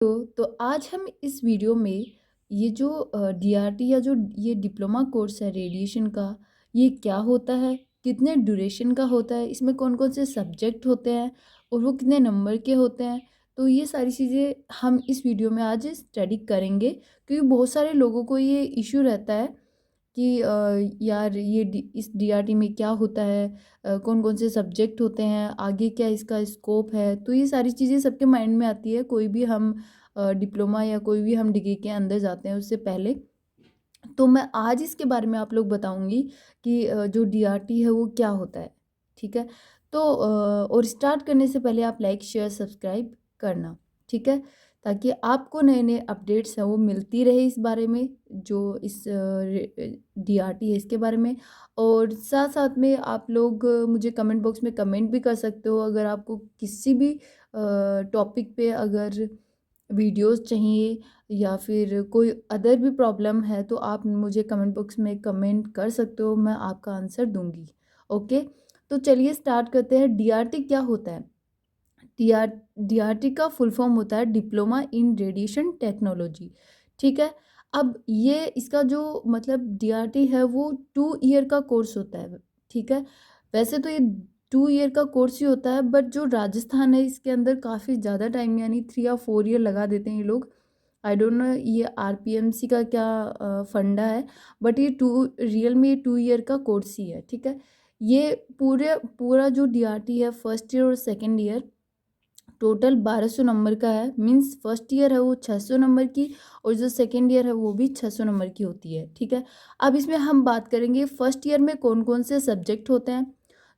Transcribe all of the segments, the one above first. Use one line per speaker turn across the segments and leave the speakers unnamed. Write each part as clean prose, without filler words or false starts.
तो आज हम इस वीडियो में ये जो डीआरटी या जो ये डिप्लोमा कोर्स है रेडिएशन का, ये क्या होता है, कितने ड्यूरेशन का होता है, इसमें कौन कौन से सब्जेक्ट होते हैं और वो कितने नंबर के होते हैं। तो ये सारी चीज़ें हम इस वीडियो में आज स्टडी करेंगे, क्योंकि बहुत सारे लोगों को ये इश्यू रहता है कि यार ये इस डीआरटी में क्या होता है, कौन कौन से सब्जेक्ट होते हैं, आगे क्या इसका स्कोप है। तो ये सारी चीज़ें सबके माइंड में आती है, कोई भी हम डिप्लोमा या कोई भी हम डिग्री के अंदर जाते हैं उससे पहले। तो मैं आज इसके बारे में आप लोग बताऊंगी कि जो डीआरटी है वो क्या होता है। ठीक है। तो और स्टार्ट करने से पहले आप लाइक शेयर सब्सक्राइब करना। ठीक है, ताकि आपको नए नए अपडेट्स हैं वो मिलती रहे इस बारे में, जो इस डीआरटी है इसके बारे में। और साथ साथ में आप लोग मुझे कमेंट बॉक्स में कमेंट भी कर सकते हो, अगर आपको किसी भी टॉपिक पे अगर वीडियोस चाहिए या फिर कोई अदर भी प्रॉब्लम है, तो आप मुझे कमेंट बॉक्स में कमेंट कर सकते हो, मैं आपका आंसर दूंगी। ओके, तो चलिए स्टार्ट करते हैं। डीआरटी क्या होता है? डीआरटी का फुल फॉर्म होता है डिप्लोमा इन रेडिएशन टेक्नोलॉजी। ठीक है। अब ये इसका जो मतलब डीआरटी है वो 2 ईयर का कोर्स होता है। ठीक है, वैसे तो ये 2 ईयर का कोर्स ही होता है, बट जो राजस्थान है इसके अंदर काफ़ी ज़्यादा टाइम यानी 3 या 4 ईयर लगा देते हैं ये लोग। आई डोंट नो ये आरपीएमसी का क्या फंडा है, बट ये रियल में ये 2 ईयर का कोर्स ही है। ठीक है, ये पूरा जो डीआरटी है फर्स्ट ईयर और सेकेंड ईयर टोटल 1200 नंबर का है। मीन्स फर्स्ट ईयर है वो 600 नंबर की, और जो सेकेंड ईयर है वो भी 600 नंबर की होती है। ठीक है, अब इसमें हम बात करेंगे फर्स्ट ईयर में कौन कौन से सब्जेक्ट होते हैं।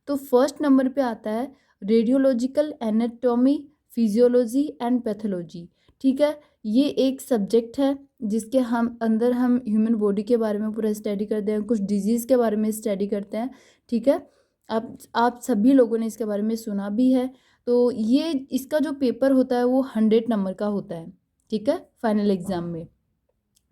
तो फर्स्ट नंबर पे आता है radiological anatomy, physiology and pathology. ठीक है, ये एक सब्जेक्ट है जिसके हम अंदर हम ह्यूमन बॉडी के बारे में पूरा स्टडी करते हैं, कुछ डिजीज़ के बारे में स्टडी करते हैं। ठीक है, आप सभी लोगों ने इसके बारे में सुना भी है। तो ये इसका जो पेपर होता है वो 100 नंबर का होता है। ठीक है, फाइनल एग्जाम में।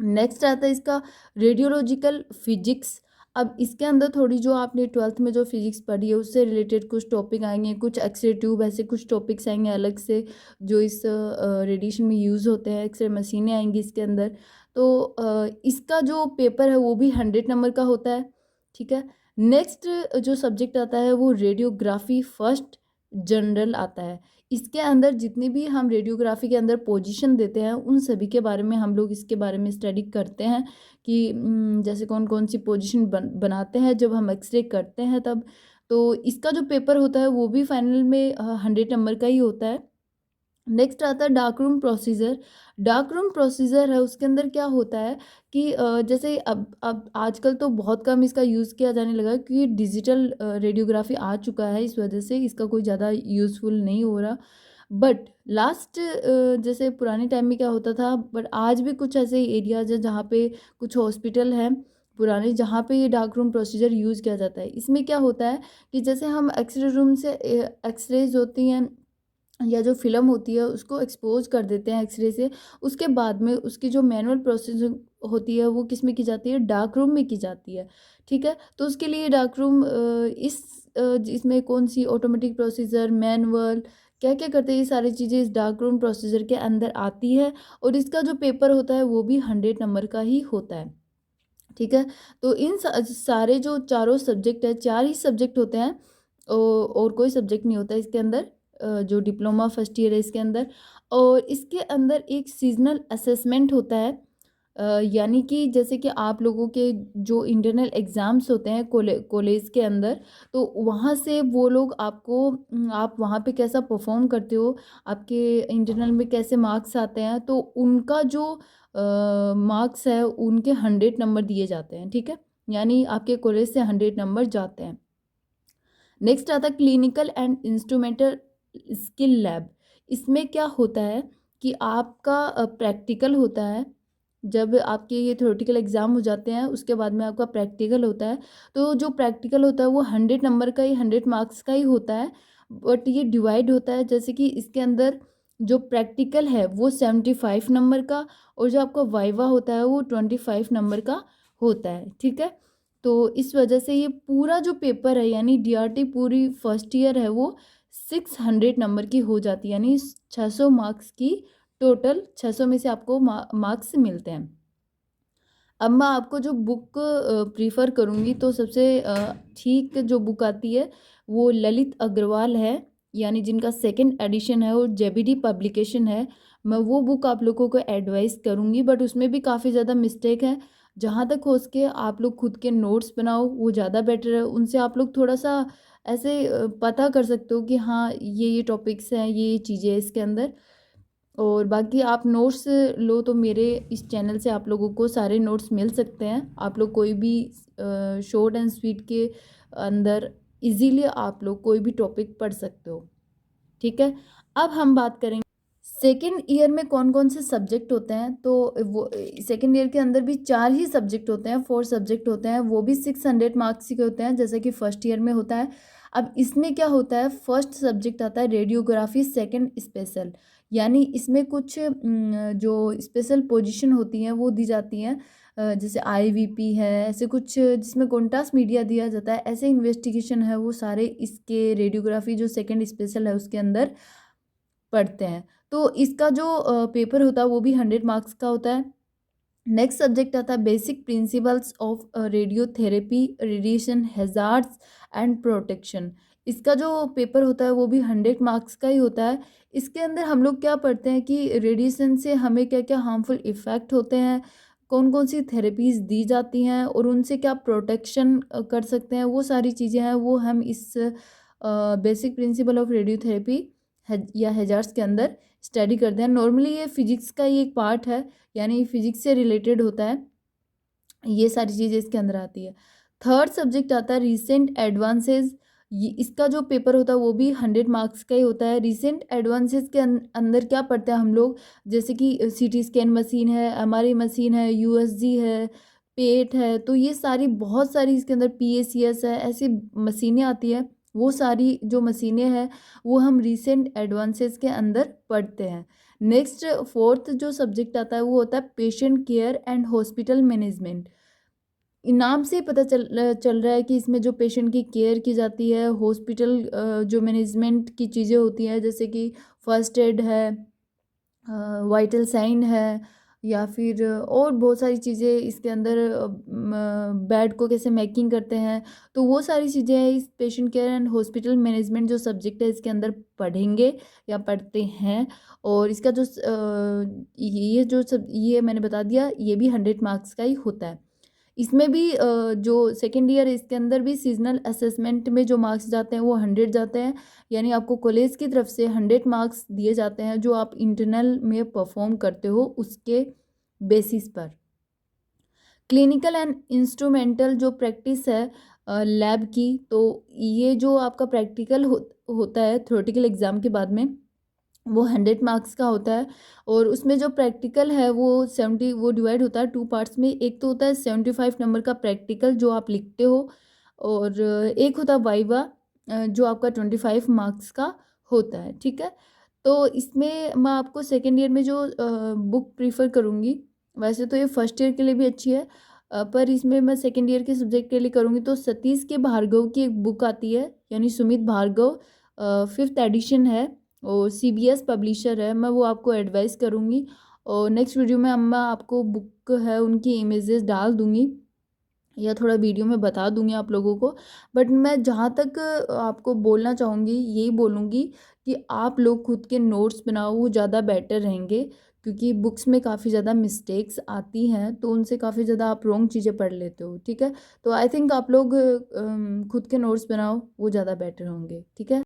नेक्स्ट आता है इसका रेडियोलॉजिकल फिजिक्स। अब इसके अंदर थोड़ी जो आपने 12th में जो फिजिक्स पढ़ी है उससे रिलेटेड कुछ टॉपिक आएंगे, कुछ एक्सरे ट्यूब ऐसे कुछ टॉपिक्स आएंगे अलग से जो इस रेडिएशन में यूज़ होते हैं, एक्सरे मशीनें आएंगी इसके अंदर। तो इसका जो पेपर है वो भी 100 नंबर का होता है। ठीक है, नेक्स्ट जो सब्जेक्ट आता है वो रेडियोग्राफी फर्स्ट जनरल आता है। इसके अंदर जितनी भी हम रेडियोग्राफी के अंदर पोजीशन देते हैं उन सभी के बारे में हम लोग इसके बारे में स्टडी करते हैं कि जैसे कौन कौन सी पोजीशन बनाते हैं जब हम एक्सरे करते हैं तब। तो इसका जो पेपर होता है वो भी फाइनल में 100 नंबर का ही होता है। नेक्स्ट आता है dark room procedure. Dark room procedure है, उसके अंदर क्या होता है कि जैसे अब आजकल तो बहुत कम इसका यूज़ किया जाने लगा है, क्योंकि डिजिटल रेडियोग्राफी आ चुका है, इस वजह से इसका कोई ज़्यादा यूज़फुल नहीं हो रहा। बट लास्ट जैसे पुराने टाइम में क्या होता था, बट आज भी कुछ ऐसे एरियाज है जहाँ पे कुछ हॉस्पिटल हैं पुराने, जहाँ पे ये डार्क रूम प्रोसीजर यूज़ किया जाता है। इसमें क्या होता है कि जैसे हम एक्सरे रूम से एक्सरेज होती हैं या जो फिल्म होती है उसको एक्सपोज कर देते हैं एक्सरे से, उसके बाद में उसकी जो मैनुअल प्रोसेसिंग होती है वो किस में की जाती है, डार्क रूम में की जाती है। ठीक है, तो उसके लिए डार्क रूम इसमें कौन सी ऑटोमेटिक प्रोसीजर मैनुअल क्या क्या करते हैं, ये सारी चीज़ें इस डार्क रूम प्रोसीजर के अंदर आती है। और इसका जो पेपर होता है वो भी 100 नंबर का ही होता है। ठीक है, तो इन सारे जो चारों सब्जेक्ट है, 4 ही सब्जेक्ट होते हैं और कोई सब्जेक्ट नहीं होता इसके अंदर, जो डिप्लोमा फर्स्ट ईयर है इसके अंदर। और इसके अंदर एक सीजनल असेसमेंट होता है, यानी कि जैसे कि आप लोगों के जो इंटरनल एग्ज़ाम्स होते हैं कॉलेज के अंदर, तो वहाँ से वो लोग आपको आप वहाँ पे कैसा परफॉर्म करते हो, आपके इंटरनल में कैसे मार्क्स आते हैं, तो उनका जो मार्क्स है उनके 100 नंबर दिए जाते हैं। ठीक है, यानी आपके कॉलेज से 100 नंबर जाते हैं। नेक्स्ट आता है clinical and instrumental skill lab. इसमें क्या होता है कि आपका प्रैक्टिकल होता है। जब आपके ये थ्योरेटिकल एग्ज़ाम हो जाते हैं उसके बाद में आपका प्रैक्टिकल होता है। तो जो प्रैक्टिकल होता है वो 100 नंबर का ही 100 मार्क्स का ही होता है, बट ये डिवाइड होता है। जैसे कि इसके अंदर जो प्रैक्टिकल है वो 75 नंबर का, और जो आपका वाइवा होता है वो 25 नंबर का होता है। ठीक है, तो इस वजह से ये पूरा जो पेपर है यानी डीआरटी पूरी फर्स्ट ईयर है वो 600 नंबर की हो जाती है, यानी 600 मार्क्स की टोटल 600 में से आपको मार्क्स मिलते हैं। अब मैं आपको जो बुक प्रीफ़र करूँगी, तो सबसे ठीक जो बुक आती है वो ललित अग्रवाल है, यानी जिनका सेकंड एडिशन है और जेबीडी पब्लिकेशन है। मैं वो बुक आप लोगों को एडवाइस करूँगी, बट उसमें भी काफ़ी ज़्यादा मिस्टेक है। जहाँ तक हो सके आप लोग खुद के नोट्स बनाओ, वो ज़्यादा बेटर है। उनसे आप लोग थोड़ा-सा ऐसे पता कर सकते हो कि हाँ, ये टॉपिक्स हैं, ये चीज़ें हैं इसके अंदर। और बाकी आप नोट्स लो तो मेरे इस चैनल से आप लोगों को सारे नोट्स मिल सकते हैं। आप लोग कोई भी शॉर्ट एंड स्वीट के अंदर इजीली आप लोग कोई भी टॉपिक पढ़ सकते हो, ठीक है। अब हम बात करेंगे सेकेंड ईयर में कौन कौन से सब्जेक्ट होते हैं। तो वो सेकेंड ईयर के अंदर भी 4 ही सब्जेक्ट होते हैं, 4 सब्जेक्ट होते हैं, वो भी 600 मार्क्स के होते हैं, जैसे कि फर्स्ट ईयर में होता है। अब इसमें क्या होता है, फर्स्ट सब्जेक्ट आता है रेडियोग्राफी, सेकंड स्पेशल, यानी इसमें कुछ जो स्पेशल पोजीशन होती हैं वो दी जाती हैं, जैसे आईवीपी है, ऐसे कुछ जिसमें कॉन्ट्रास्ट मीडिया दिया जाता है, ऐसे इन्वेस्टिगेशन है, वो सारे इसके रेडियोग्राफी जो सेकंड स्पेशल है उसके अंदर पढ़ते हैं। तो इसका जो पेपर होता है वो भी 100 मार्क्स का होता है। नेक्स्ट सब्जेक्ट आता है basic principles of radiotherapy, radiation hazards and protection. इसका जो पेपर होता है वो भी 100 मार्क्स का ही होता है। इसके अंदर हम लोग क्या पढ़ते हैं कि रेडिएशन से हमें क्या क्या हार्मफुल इफ़ेक्ट होते हैं, कौन कौन सी थेरेपीज़ दी जाती हैं और उनसे क्या प्रोटेक्शन कर सकते हैं, वो सारी चीज़ें हैं वो हम इस बेसिक प्रिंसिपल ऑफ रेडियोथेरेपी या हैजार्ड्स के अंदर स्टडी करते हैं। नॉर्मली ये फिजिक्स का ही एक पार्ट है, यानी फिजिक्स से रिलेटेड होता है, ये सारी चीज़ें इसके अंदर आती है। थर्ड सब्जेक्ट आता है रिसेंट एडवांसेस। ये इसका जो पेपर होता है वो भी 100 मार्क्स का ही होता है। रिसेंट एडवांसेस के अंदर क्या पढ़ते हैं हम लोग, जैसे कि सीटी स्कैन मशीन है, एमआरआई मशीन है, यूएसजी है, पेट है, तो ये सारी बहुत सारी इसके अंदर पीएसीएस है, ऐसी मशीनें आती है। वो सारी जो मशीनें हैं वो हम रिसेंट एडवांसेस के अंदर पढ़ते हैं। नेक्स्ट फोर्थ जो सब्जेक्ट आता है वो होता है patient care and hospital management. नाम से ही पता चल रहा है कि इसमें जो पेशेंट की केयर की जाती है, हॉस्पिटल जो मैनेजमेंट की चीज़ें होती हैं, जैसे कि फर्स्ट एड है, वाइटल साइन है, या फिर और बहुत सारी चीज़ें इसके अंदर, बेड को कैसे मेकिंग करते हैं, तो वो सारी चीज़ें इस patient care and hospital management जो सब्जेक्ट है इसके अंदर पढ़ेंगे या पढ़ते हैं। और इसका जो ये जो सब ये मैंने बता दिया, ये भी 100 मार्क्स का ही होता है। इसमें भी जो सेकेंड ईयर है इसके अंदर भी सीजनल असेसमेंट में जो मार्क्स जाते हैं वो 100 जाते हैं, यानी आपको कॉलेज की तरफ से 100 मार्क्स दिए जाते हैं जो आप इंटरनल में परफॉर्म करते हो उसके बेसिस पर। क्लिनिकल एंड इंस्ट्रूमेंटल जो प्रैक्टिस है लैब की, तो ये जो आपका प्रैक्टिकल होता है थ्योरेटिकल एग्ज़ाम के बाद में, वो 100 मार्क्स का होता है। और उसमें जो प्रैक्टिकल है वो 70, वो डिवाइड होता है 2 पार्ट्स में। एक तो होता है 75 नंबर का प्रैक्टिकल जो आप लिखते हो, और एक होता है वाइवा जो आपका 25 मार्क्स का होता है, ठीक है। तो इसमें मैं आपको सेकेंड ईयर में जो बुक प्रीफर करूँगी, वैसे तो ये फर्स्ट ईयर के लिए भी अच्छी है, पर इसमें मैं सेकेंड ईयर के सब्जेक्ट के लिए करूँगी तो सतीश के भार्गव की एक बुक आती है, यानी सुमित भार्गव, 5th एडिशन है और सीबीएस पब्लिशर है, मैं वो आपको एडवाइस करूँगी। और नेक्स्ट वीडियो में मैं आपको बुक है उनकी इमेजेस डाल दूँगी या थोड़ा वीडियो में बता दूँगी आप लोगों को। बट मैं जहाँ तक आपको बोलना चाहूँगी यही बोलूँगी कि आप लोग खुद के नोट्स बनाओ, वो ज़्यादा बेटर रहेंगे, क्योंकि बुक्स में काफ़ी ज़्यादा मिस्टेक्स आती हैं तो उनसे काफ़ी ज़्यादा आप रॉन्ग चीज़ें पढ़ लेते हो, ठीक है। तो आई थिंक आप लोग खुद के नोट्स बनाओ, वो ज़्यादा बेटर होंगे, ठीक है।